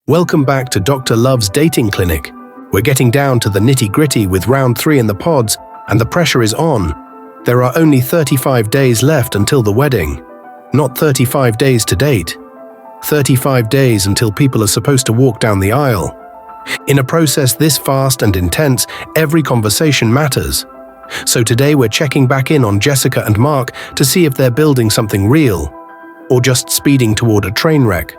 Welcome back to Dr. Love's Dating Clinic. We're getting down to the nitty-gritty with round 3 in the pods, and the pressure is on. There are only 35 days left until the wedding. Not 35 days to date. 35 days until people are supposed to walk down the aisle. In a process this fast and intense, every conversation matters. So today we're checking back in on Jessica and Mark to see if they're building something real, or just speeding toward a train wreck.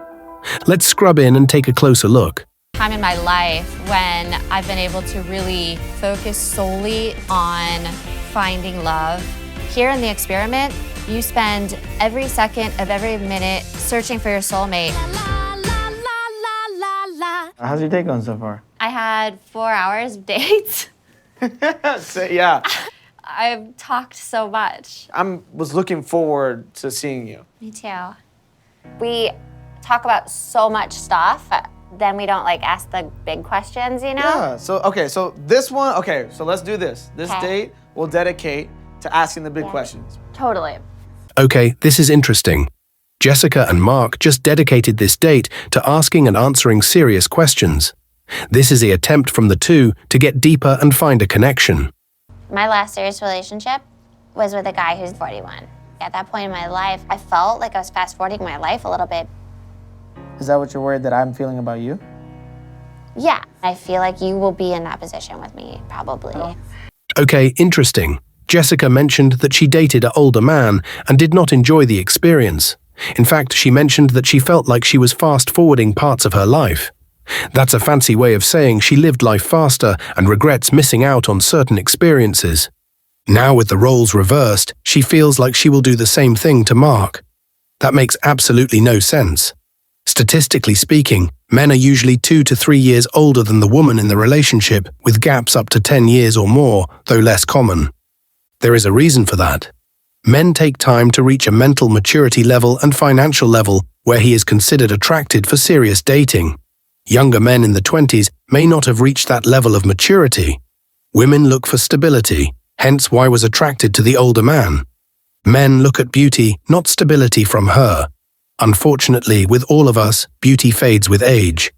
Let's scrub in and take a closer look. Time in my life when I've been able to really focus solely on finding love. Here in the experiment, you spend every second of every minute searching for your soulmate. How's your day going so far? I had 4 hours of dates. Yeah. I've talked so much. Was looking forward to seeing you. Me too. We talk about so much stuff, then we don't ask the big questions, you know? Yeah, so this one, so let's do this. This date we'll dedicate to asking the big questions. Totally. Okay, this is interesting. Jessica and Mark just dedicated this date to asking and answering serious questions. This is the attempt from the two to get deeper and find a connection. My last serious relationship was with a guy who's 41. At that point in my life, I felt like I was fast-forwarding my life a little bit. Is that what you're worried that I'm feeling about you? Yeah, I feel like you will be in that position with me, probably. Okay, interesting. Jessica mentioned that she dated an older man and did not enjoy the experience. In fact, she mentioned that she felt like she was fast-forwarding parts of her life. That's a fancy way of saying she lived life faster and regrets missing out on certain experiences. Now with the roles reversed, she feels like she will do the same thing to Mark. That makes absolutely no sense. Statistically speaking, men are usually 2 to 3 years older than the woman in the relationship, with gaps up to 10 years or more, though less common. There is a reason for that. Men take time to reach a mental maturity level and financial level where he is considered attracted for serious dating. Younger men in the 20s may not have reached that level of maturity. Women look for stability, hence why was attracted to the older man. Men look at beauty, not stability from her. Unfortunately, with all of us, beauty fades with age.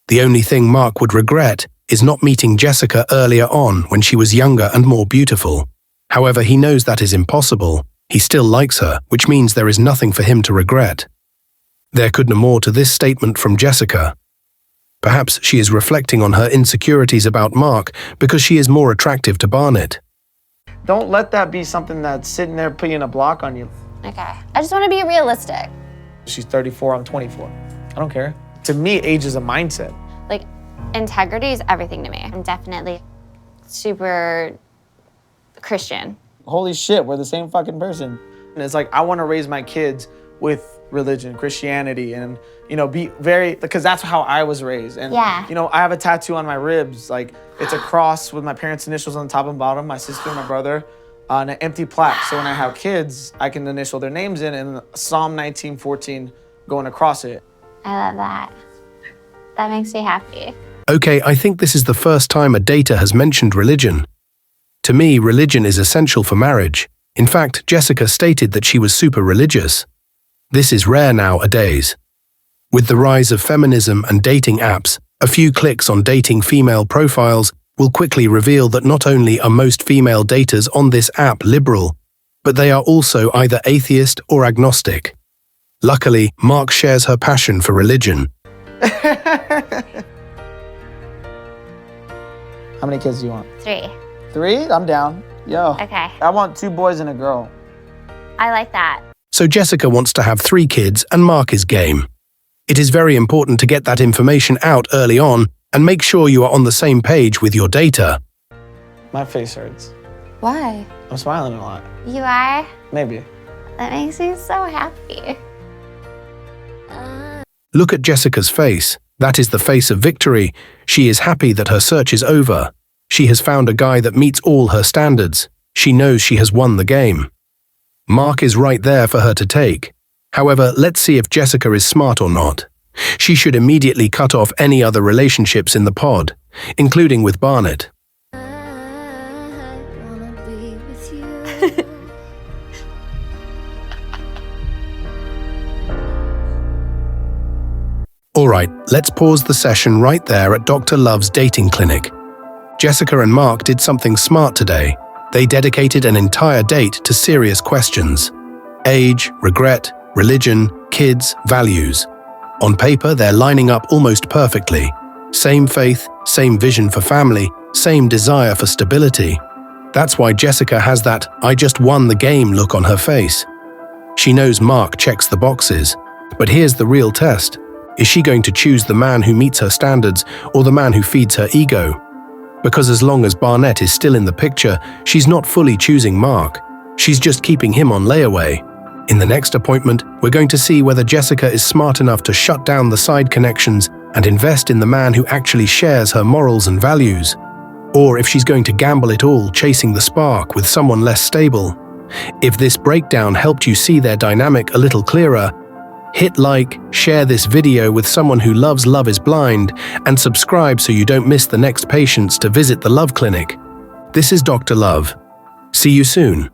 The only thing Mark would regret is not meeting Jessica earlier on when she was younger and more beautiful. However, he knows that is impossible. He still likes her, which means there is nothing for him to regret. There could be more to this statement from Jessica. Perhaps she is reflecting on her insecurities about Mark because she is more attractive to Barnett. Don't let that be something that's sitting there putting a block on you. Okay, I just want to be realistic. She's 34, I'm 24. I don't care. To me, age is a mindset. Integrity is everything to me. I'm definitely super Christian. Holy shit, we're the same fucking person. And it's like, I want to raise my kids with religion, Christianity, and, be very, because that's how I was raised. And, Yeah. I have a tattoo on my ribs. It's a cross with my parents' initials on the top and bottom, my sister and my brother, on an empty plaque. So when I have kids, I can initial their names in and Psalm 19:14 going across it. I love that. That makes me happy. Okay, I think this is the first time a dater has mentioned religion. To me, religion is essential for marriage. In fact, Jessica stated that she was super religious. This is rare nowadays. With the rise of feminism and dating apps, a few clicks on dating female profiles will quickly reveal that not only are most female daters on this app liberal, but they are also either atheist or agnostic. Luckily, Mark shares her passion for religion. How many kids do you want? 3. 3? I'm down. Yo. Okay, I want 2 boys and a girl. I like that. So Jessica wants to have 3 kids and Mark is game. It is very important to get that information out early on and make sure you are on the same page with your dater. My face hurts. Why? I'm smiling a lot. You are? Maybe. That makes me so happy. Look at Jessica's face. That is the face of victory. She is happy that her search is over. She has found a guy that meets all her standards. She knows she has won the game. Mark is right there for her to take. However, let's see if Jessica is smart or not. She should immediately cut off any other relationships in the pod, including with Barnett. Alright, let's pause the session right there at Dr. Love's dating clinic. Jessica and Mark did something smart today. They dedicated an entire date to serious questions. Age, regret, religion, kids, values. On paper, they're lining up almost perfectly. Same faith, same vision for family, same desire for stability. That's why Jessica has that "I just won the game" look on her face. She knows Mark checks the boxes. But here's the real test. Is she going to choose the man who meets her standards or the man who feeds her ego? Because as long as Barnett is still in the picture, she's not fully choosing Mark. She's just keeping him on layaway. In the next appointment, we're going to see whether Jessica is smart enough to shut down the side connections and invest in the man who actually shares her morals and values. Or if she's going to gamble it all chasing the spark with someone less stable. If this breakdown helped you see their dynamic a little clearer, hit like, share this video with someone who loves Love is Blind, and subscribe so you don't miss the next patients to visit the Love Clinic. This is Dr. Love. See you soon.